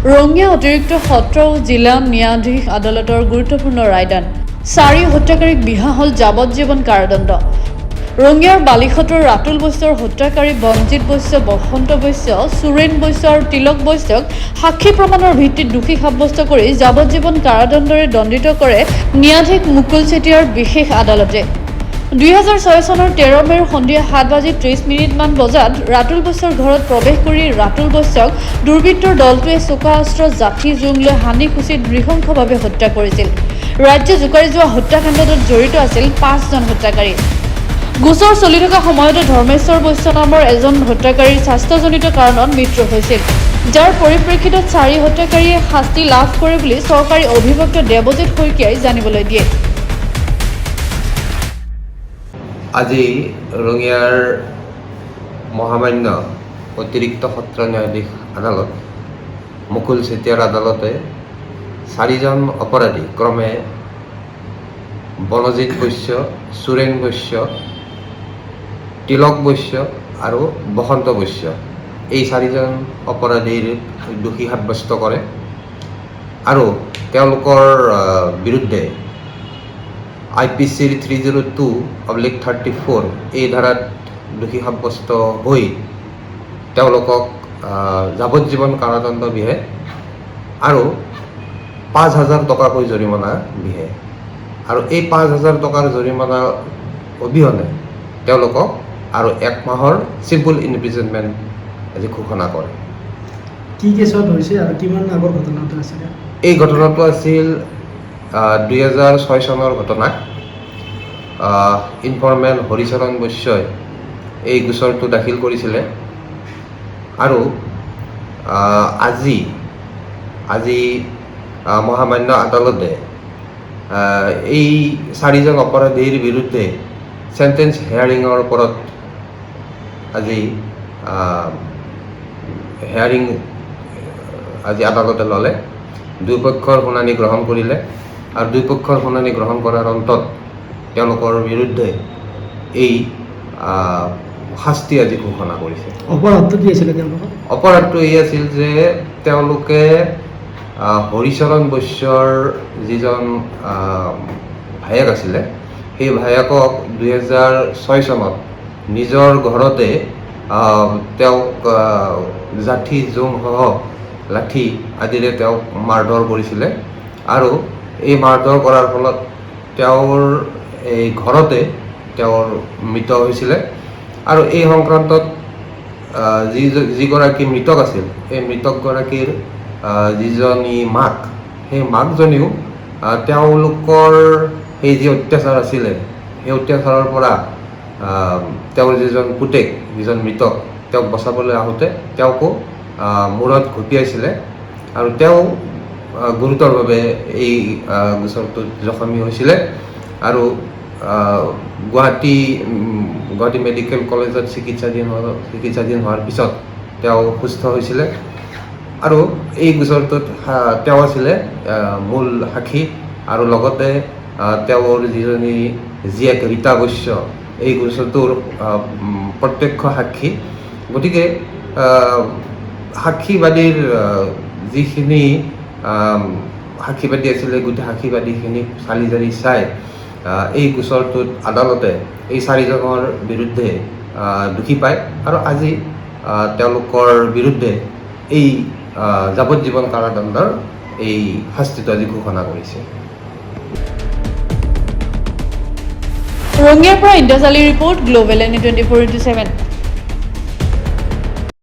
ৰঙিয়া অতিৰিক্ত সত্ৰ ও জিলা ন্যায়াধীশ আদালতৰ গুৰুত্বপূৰ্ণ ৰায়দান 4 হত্যাকাৰীক বিহা হল যাৱজ্জীৱন কাৰাদণ্ড ৰঙিয়াৰ বালিখতৰ ৰাতুল বৈশ্যৰ হত্যাকাৰী বঞ্জিত বৈশ্য বসন্ত বৈশ্য সুৰেন বৈশ্য আৰু তিলক বৈশ্যক সাক্ষী প্ৰমাণৰ ভিত্তিত দোষী সাব্যস্ত কৰি যাৱজ্জীৱন কাৰাদণ্ডৰে দণ্ডিত কৰে ন্যায়াধীশ মুকুল চেতিয়াৰ বিশেষ আদালতে 2006 চনৰ 13 মেৰ সন্ধিয়া 7:30 বজাত ৰাতুল বৈশ্যৰ ঘৰত প্ৰৱেশ কৰি ৰাতুল বৈশ্যক দুৰ্বৃত্তৰ দলটোৱে চোকা অস্ত্ৰ জাঠি জোং লৈ হানি খুচি নৃশংসভাৱে হত্যা কৰিছিল ৰাজ্য জোকাৰি যোৱা হত্যাকাণ্ডত জড়িত আছিল 5জন হত্যাকাৰী গোচৰ চলি থকা সময়তে ধৰ্মেশ্বৰ বৈশ্য নামৰ এজন হত্যাকাৰীৰ স্বাস্থ্যজনিত কাৰণত মৃত্যু হৈছিল যাৰ পৰিপ্ৰেক্ষিতত 4 হত্যাকাৰীয়ে শাস্তি লাভ কৰে বুলি চৰকাৰী অধিবক্তা দেৱজিৎ শইকীয়াই জানিবলৈ দিয়ে আজি ৰঙিয়াৰ মহামান্য অতিৰিক্ত সত্ৰ ন্যায়াধীশ আদালত মুকুল চেতিয়াৰ আদালতে 4জন অপৰাধী ক্ৰমে বনজিৎ বৈশ্য সুৰেন বৈশ্য তিলক বৈশ্য আৰু বসন্ত বৈশ্য এই 4জন অপৰাধীৰ দোষী সাব্যস্ত কৰে আৰু তেওঁলোকৰ বিৰুদ্ধে IPC 302/34 এই ধাৰাত দোষী সাব্যস্ত হৈ তেওঁলোকক যাৱজ্জীৱন কাৰাদণ্ড বিহে আৰু 5,000 টকাকৈ জৰিমনা বিহে আৰু এই 5,000 টকাৰ জৰিমনা অবিহনে তেওঁলোকক আৰু 1 মাহৰ চিম্পল ইনপ্ৰিজনমেণ্ট আজি ঘোষণা কৰে কি কেছত হৈছে আৰু কিমান আগৰ ঘটনাটো আছিল এই ঘটনাটো আছিল 2006 চনৰ ঘটনা ইনফৰমেণ্ট হৰিচৰণ বৈশ্যই এই গোচৰটো দাখিল কৰিছিলে আৰু আজি মহামান্য আদালতে এই 4জন অপৰাধীৰ বিৰুদ্ধে চেণ্টেন্স হেয়াৰিঙৰ ওপৰত আজি হেয়াৰিং আজি আদালতে ল'লে দুপক্ষৰ শুনানি গ্ৰহণ কৰিলে আৰু দুপক্ষৰ শুনানি গ্ৰহণ কৰাৰ অন্তত তেওঁলোকৰ বিৰুদ্ধে এই শাস্তি আজি ঘোষণা কৰিছে অপৰাধটো কি আছিল তেওঁলোকৰ অপৰাধটো এই আছিল যে তেওঁলোকে হৰিচৰণ বৈশ্যৰ যিজন ভায়েক আছিলে সেই ভায়েকক 2006 চনত নিজৰ ঘৰতে তেওঁক জাঠি জোংসহ লাঠি আদিৰে তেওঁক মাৰধৰ কৰিছিলে আৰু এই মাৰধৰ কৰাৰ ফলত তেওঁৰ এই ঘৰতে তেওঁৰ মৃত হৈছিলে আৰু এই সংক্ৰান্তত যিগৰাকী মৃতক আছিল এই মৃতকগৰাকীৰ যিজনী মাক সেই মাকজনীও তেওঁলোকৰ সেই যি অত্যাচাৰ আছিলে সেই অত্যাচাৰৰ পৰা তেওঁৰ যিজন পুতেক যিজন মৃতক তেওঁক বচাবলৈ আহোঁতে তেওঁকো মূৰত ঘপিয়াইছিলে আৰু তেওঁ গুৰুতৰভাৱে এই গোচৰটোত জখমী হৈছিলে আৰু গুৱাহাটী মেডিকেল কলেজত চিকিৎসাধীন হোৱাৰ পিছত তেওঁ সুস্থ হৈছিলে আৰু এই গোচৰটোত তেওঁ আছিলে মূল সাক্ষী আৰু লগতে তেওঁৰ যিজনী জীয়েক ৰীতা বৈশ্য এই গোচৰটোৰ প্ৰত্যক্ষ সাক্ষী গতিকে সাক্ষীবাদীৰ যিখিনি সাক্ষীবাদী আছিলে গোটেই সাক্ষীবাদীখিনি চালি জাৰি চাই এই গোচৰটোত আদালতে এই 4জনৰ বিৰুদ্ধে দোষী পায় আৰু আজি তেওঁলোকৰ বিৰুদ্ধে এই যাৱজ্জীৱন কাৰাদণ্ডৰ এই শাস্তিটো আজি ঘোষণা কৰিছে ৰঙিয়াৰ পৰা ইন্দ্ৰজালী ৰিপৰ্ট গ্লোবেল NE 24/7